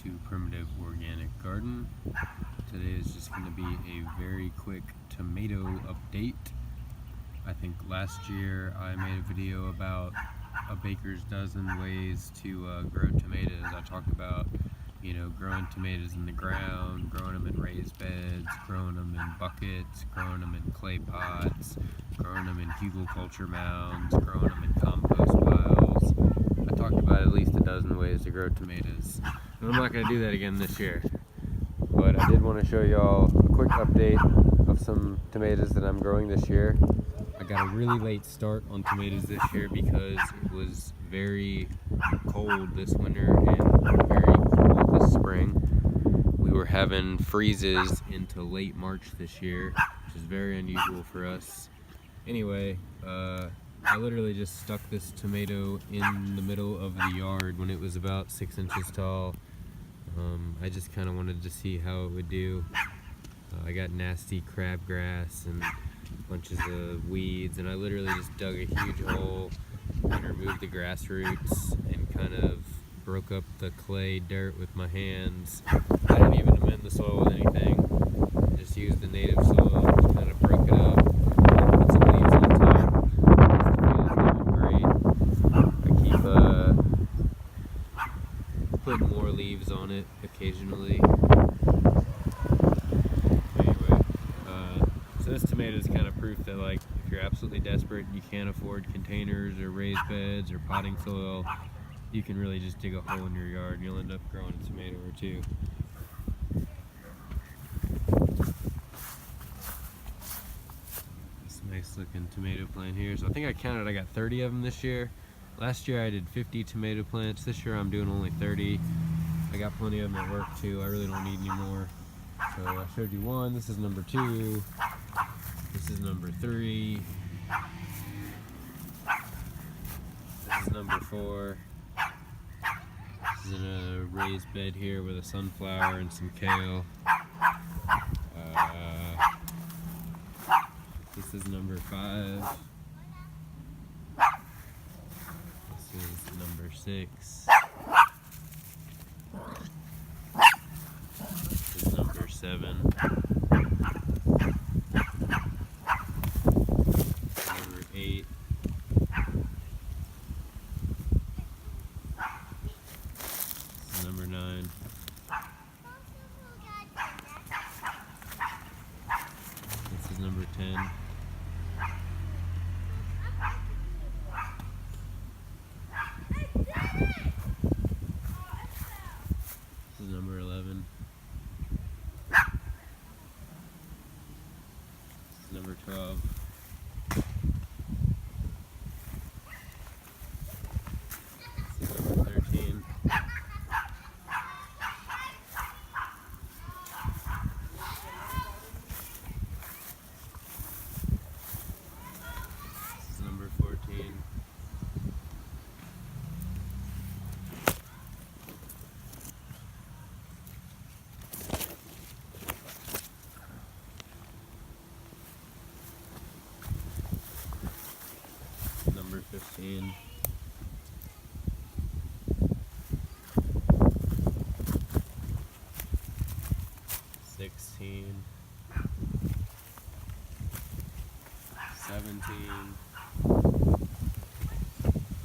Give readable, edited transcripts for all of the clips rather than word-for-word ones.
to Primitive Organic Garden. Today is just going to be a very quick tomato update. I think last year I made a video about a baker's dozen ways to grow tomatoes. I talked about, growing tomatoes in the ground, growing them in raised beds, growing them in buckets, growing them in clay pots, growing them in hugelkultur mounds, growing them in compost piles. I talked about at least a dozen ways to grow tomatoes. And I'm not going to do that again this year. But I did want to show y'all a quick update of some tomatoes that I'm growing this year. I got a really late start on tomatoes this year because it was very cold this winter and very cold this spring. We were having freezes into late March this year, which is very unusual for us. Anyway, I literally just stuck this tomato in the middle of the yard when it was about 6 inches tall. I just kind of wanted to see how it would do. I got nasty crabgrass and bunches of weeds, and I literally just dug a huge hole and removed the grass roots and kind of broke up the clay dirt with my hands. I didn't even amend the soil with anything. I just used the native soil, just kind of broke it up, and put some leaves on top. It's doing great. I keep putting more leaves on it occasionally. So this tomato is kind of proof that, like, if you're absolutely desperate and you can't afford containers or raised beds or potting soil, you can really just dig a hole in your yard and you'll end up growing a tomato or two. This nice looking tomato plant here. So I think I got 30 of them this year. Last year I did 50 tomato plants. This year I'm doing only 30. I got plenty of them at work too. I really don't need any more. So I showed you one. This is number 2. This is number 3. This is number 4. This is in a raised bed here with a sunflower and some kale. This is number 5. This is number 6. This is number 7. Number 8. This is number 9. This is number 10. This is number 11. This is number 12. This is number 13. This is number 14. 15. 16. 17.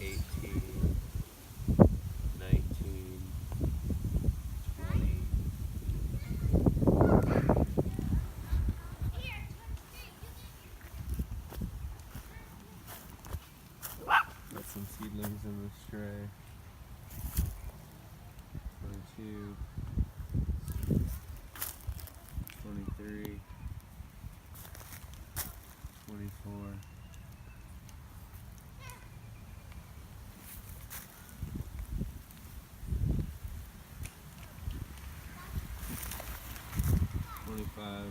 18. 19. 20. Got some seedlings in this tray. 22, 23, 24, 25,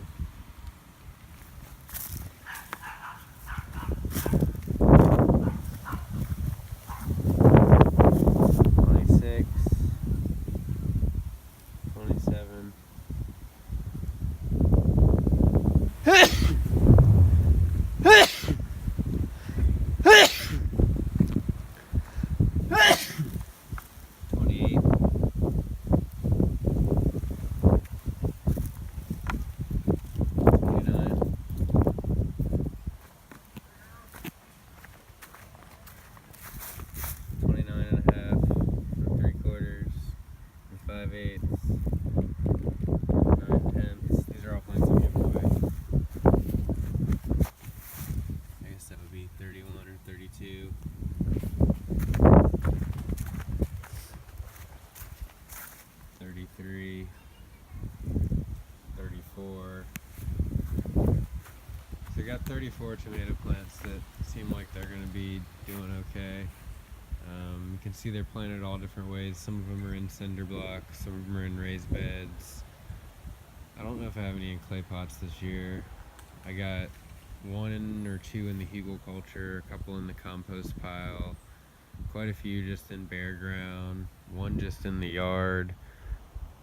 26, got 34 tomato plants that seem like they're going to be doing okay. You can see they're planted all different ways. Some of them are in cinder blocks, some of them are in raised beds. I don't know if I have any in clay pots this year. I got 1 or 2 in the hugelkultur, a couple in the compost pile, quite a few just in bare ground, 1 just in the yard,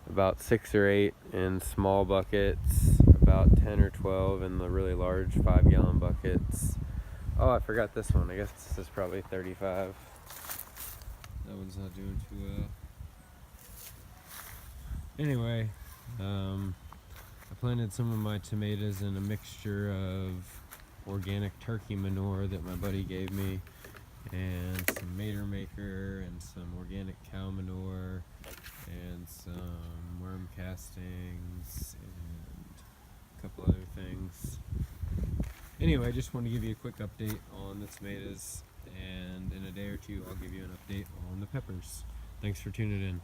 about 6 or 8 in small buckets, about 10 or 12 in the really large 5-gallon buckets. Oh, I forgot this one. I guess this is probably 35. That one's not doing too well. Anyway, I planted some of my tomatoes in a mixture of organic turkey manure that my buddy gave me, and some mater maker, and some organic cow manure, and some worm castings, and a couple other things. Anyway, I just wanted to give you a quick update on the tomatoes, and in a day or two I'll give you an update on the peppers. Thanks for tuning in.